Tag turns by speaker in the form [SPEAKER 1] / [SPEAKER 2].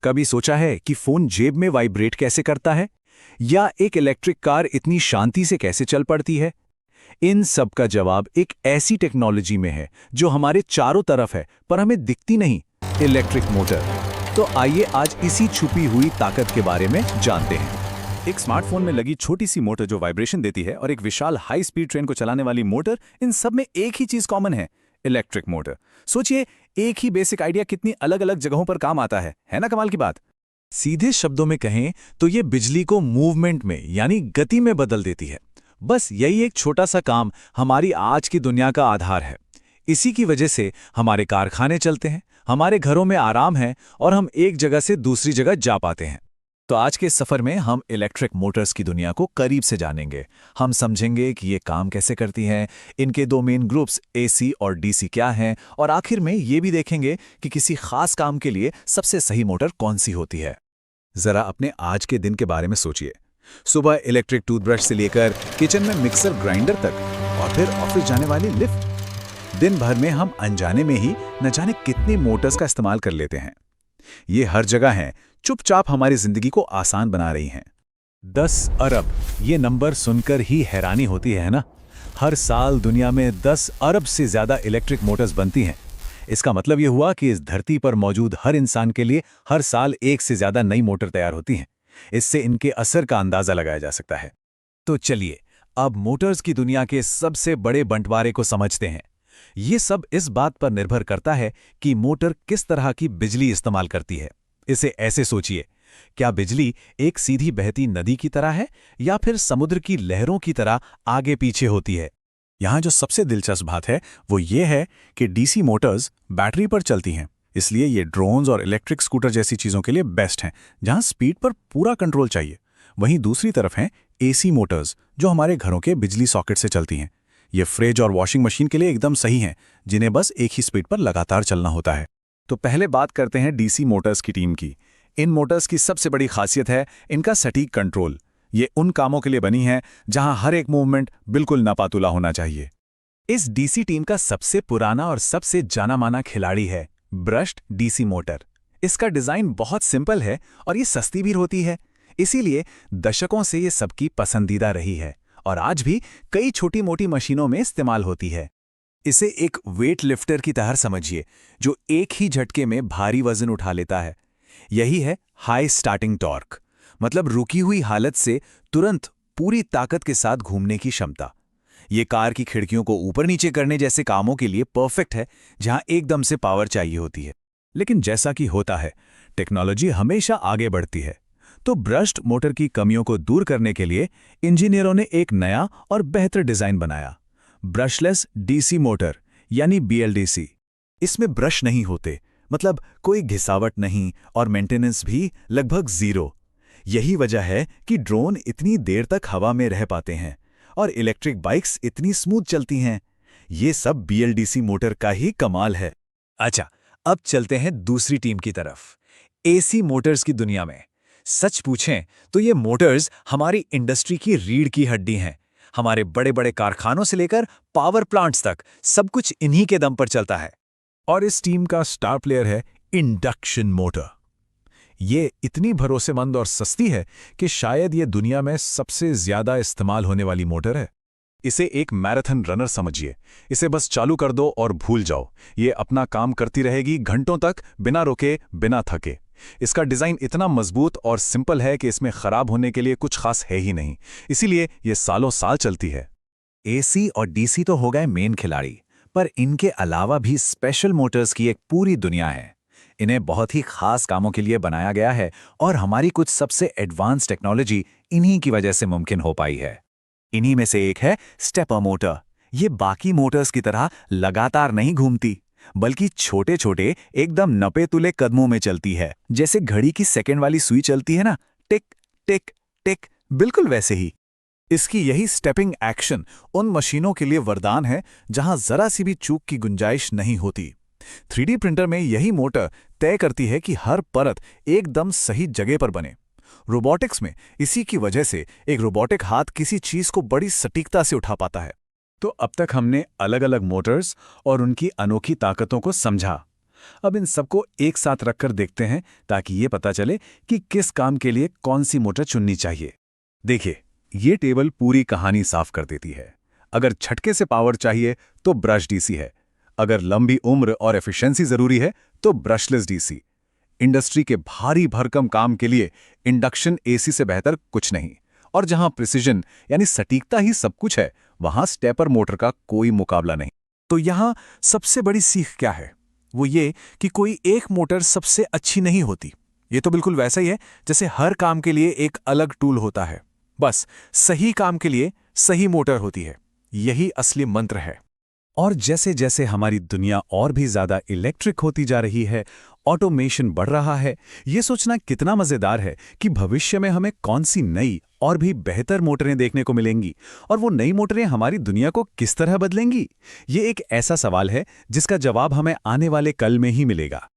[SPEAKER 1] कभी सोचा है कि फोन जेब में वाइब्रेट कैसे करता है, या एक इलेक्ट्रिक कार इतनी शांति से कैसे चल पड़ती है? इन सब का जवाब एक ऐसी टेक्नोलॉजी में है जो हमारे चारों तरफ है पर हमें दिखती नहीं, इलेक्ट्रिक मोटर। तो आइए आज इसी छुपी हुई ताकत के बारे में जानते हैं।
[SPEAKER 2] एक स्मार्टफोन में लगी छोटी सी मोटर जो वाइब्रेशन देती है और एक विशाल हाई स्पीड ट्रेन को चलाने वाली मोटर, इन सब में एक ही चीज कॉमन है, इलेक्ट्रिक मोटर। सोचिए, एक ही बेसिक आइडिया कितनी अलग अलग जगहों पर काम आता है ना कमाल की बात।
[SPEAKER 1] सीधे शब्दों में कहें तो ये बिजली को मूवमेंट में यानी गति में बदल देती है। बस यही एक छोटा सा काम हमारी आज की दुनिया का आधार है। इसी की वजह से हमारे कारखाने चलते हैं, हमारे घरों में आराम है और हम एक जगह से दूसरी जगह जा पाते हैं। तो आज के सफर में हम इलेक्ट्रिक मोटर्स की दुनिया को करीब से जानेंगे। हम समझेंगे कि ये काम कैसे करती हैं, इनके दो मेन ग्रुप्स एसी और डीसी क्या हैं, और आखिर में ये भी देखेंगे कि किसी खास काम के लिए सबसे सही मोटर कौन सी होती है। जरा अपने आज के दिन के बारे में सोचिए। सुबह इलेक्ट्रिक टूथब्रश से लेकर किचन में मिक्सर ग्राइंडर तक, और फिर ऑफिस जाने वाली लिफ्ट। दिन भर में हम अनजाने में ही न जाने कितने मोटर्स का इस्तेमाल कर लेते हैं। ये हर जगह हैं, चुपचाप हमारी जिंदगी को आसान बना रही हैं। 10 अरब, ये नंबर सुनकर ही हैरानी होती है ना। हर साल दुनिया में 10 अरब से ज्यादा इलेक्ट्रिक मोटर्स बनती हैं। इसका मतलब ये हुआ कि इस धरती पर मौजूद हर इंसान के लिए हर साल एक से ज्यादा नई मोटर तैयार होती हैं। इससे इनके असर का अंदाजा लगाया जा सकता है। तो चलिए अब मोटर्स की दुनिया के सबसे बड़े बंटवारे को समझते हैं। ये सब इस बात पर निर्भर करता है कि मोटर किस तरह की बिजली इस्तेमाल करती है। इसे ऐसे सोचिए, क्या बिजली एक सीधी बहती नदी की तरह है या फिर समुद्र की लहरों की तरह आगे पीछे होती है? यहाँ जो सबसे दिलचस्प बात है वो ये है कि डीसी मोटर्स बैटरी पर चलती हैं, इसलिए ये ड्रोन्स और इलेक्ट्रिक स्कूटर जैसी चीज़ों के लिए बेस्ट हैं, जहाँ स्पीड पर पूरा कंट्रोल चाहिए। वहीं दूसरी तरफ हैं एसी मोटर्स, जो हमारे घरों के बिजली सॉकेट से चलती हैं। ये फ्रिज और वॉशिंग मशीन के लिए एकदम सही हैं, जिन्हें बस एक ही स्पीड पर लगातार चलना होता है। तो पहले बात करते हैं डीसी मोटर्स की टीम की। इन मोटर्स की सबसे बड़ी खासियत है इनका सटीक कंट्रोल। ये उन कामों के लिए बनी है जहां हर एक मूवमेंट बिल्कुल नापातुला होना चाहिए। इस डीसी टीम का सबसे पुराना और सबसे जाना माना खिलाड़ी है ब्रश्ड डीसी मोटर। इसका डिजाइन बहुत सिंपल है और ये सस्ती भी होती है, इसीलिए दशकों से ये सबकी पसंदीदा रही है और आज भी कई छोटी मोटी मशीनों में इस्तेमाल होती है। इसे एक वेट लिफ्टर की तरह समझिए, जो एक ही झटके में भारी वजन उठा लेता है। यही है हाई स्टार्टिंग टॉर्क, मतलब रुकी हुई हालत से तुरंत पूरी ताकत के साथ घूमने की क्षमता। ये कार की खिड़कियों को ऊपर नीचे करने जैसे कामों के लिए परफेक्ट है, जहां एकदम से पावर चाहिए होती है। लेकिन जैसा कि होता है, टेक्नोलॉजी हमेशा आगे बढ़ती है। तो ब्रश्ड मोटर की कमियों को दूर करने के लिए इंजीनियरों ने एक नया और बेहतर डिजाइन बनाया, ब्रशलेस डीसी मोटर यानी बीएलडीसी। इसमें ब्रश नहीं होते, मतलब कोई घिसावट नहीं और मेंटेनेंस भी लगभग जीरो। यही वजह है कि ड्रोन इतनी देर तक हवा में रह पाते हैं और इलेक्ट्रिक बाइक्स इतनी स्मूथ चलती हैं। ये सब बीएलडीसी मोटर का ही कमाल है। अच्छा, अब चलते हैं दूसरी टीम की तरफ, एसी मोटर्स की दुनिया में। सच पूछें तो ये मोटर्स हमारी इंडस्ट्री की रीढ़ की हड्डी हैं। हमारे बड़े बड़े कारखानों से लेकर पावर प्लांट्स तक सब कुछ इन्हीं के दम पर चलता है। और इस टीम का स्टार प्लेयर है इंडक्शन मोटर। ये इतनी भरोसेमंद और सस्ती है कि शायद ये दुनिया में सबसे ज्यादा इस्तेमाल होने वाली मोटर है। इसे एक मैराथन रनर समझिए। इसे बस चालू कर दो और भूल जाओ, ये अपना काम करती रहेगी घंटों तक, बिना रुके, बिना थके। इसका डिजाइन इतना मजबूत और सिंपल है कि इसमें खराब होने के लिए कुछ खास है ही नहीं, इसीलिए ये सालों साल चलती है। एसी और डीसी तो हो गए मेन खिलाड़ी, पर इनके अलावा भी स्पेशल मोटर्स की एक पूरी दुनिया है। इन्हें बहुत ही खास कामों के लिए बनाया गया है और हमारी कुछ सबसे एडवांस टेक्नोलॉजी इन्हीं की वजह से मुमकिन हो पाई है। इन्हीं में से एक है स्टेपर मोटर। ये बाकी मोटर्स की तरह लगातार नहीं घूमती, बल्कि छोटे छोटे एकदम नपे तुले कदमों में चलती है। जैसे घड़ी की सेकंड वाली सुई चलती है ना, टिक टिक टिक, बिल्कुल वैसे ही। इसकी यही स्टेपिंग एक्शन उन मशीनों के लिए वरदान है जहां जरा सी भी चूक की गुंजाइश नहीं होती। 3D प्रिंटर में यही मोटर तय करती है कि हर परत एकदम सही जगह पर बने। रोबोटिक्स में इसी की वजह से एक रोबोटिक हाथ किसी चीज को बड़ी सटीकता से उठा पाता है। तो अब तक हमने अलग अलग मोटर्स और उनकी अनोखी ताकतों को समझा।
[SPEAKER 2] अब इन सबको एक साथ रखकर देखते हैं ताकि ये पता चले कि किस काम के लिए कौन सी मोटर चुननी चाहिए। देखिए, ये टेबल पूरी कहानी साफ कर देती है। अगर झटके से पावर चाहिए तो ब्रश डीसी है, अगर लंबी उम्र और एफिशिएंसी जरूरी है तो ब्रशलेस डीसी। इंडस्ट्री के भारी भरकम काम के लिए इंडक्शन एसी से बेहतर कुछ नहीं, और जहां प्रिसिजन यानी सटीकता ही सब कुछ है, वहां स्टेपर मोटर का कोई मुकाबला नहीं। तो यहां सबसे बड़ी सीख क्या है? वो ये कि कोई एक मोटर सबसे अच्छी नहीं होती। ये तो बिल्कुल वैसा ही है जैसे हर काम के लिए एक अलग टूल होता है, बस सही काम के लिए सही मोटर होती है। यही असली मंत्र है। और जैसे जैसे हमारी दुनिया और भी ज्यादा इलेक्ट्रिक होती जा रही है, ऑटोमेशन बढ़ रहा है, ये सोचना कितना मजेदार है कि भविष्य में हमें कौन सी नई और भी बेहतर मोटरें देखने को मिलेंगी, और वो नई मोटरें हमारी दुनिया को किस तरह बदलेंगी। ये एक ऐसा सवाल है जिसका जवाब हमें आने वाले कल में ही मिलेगा।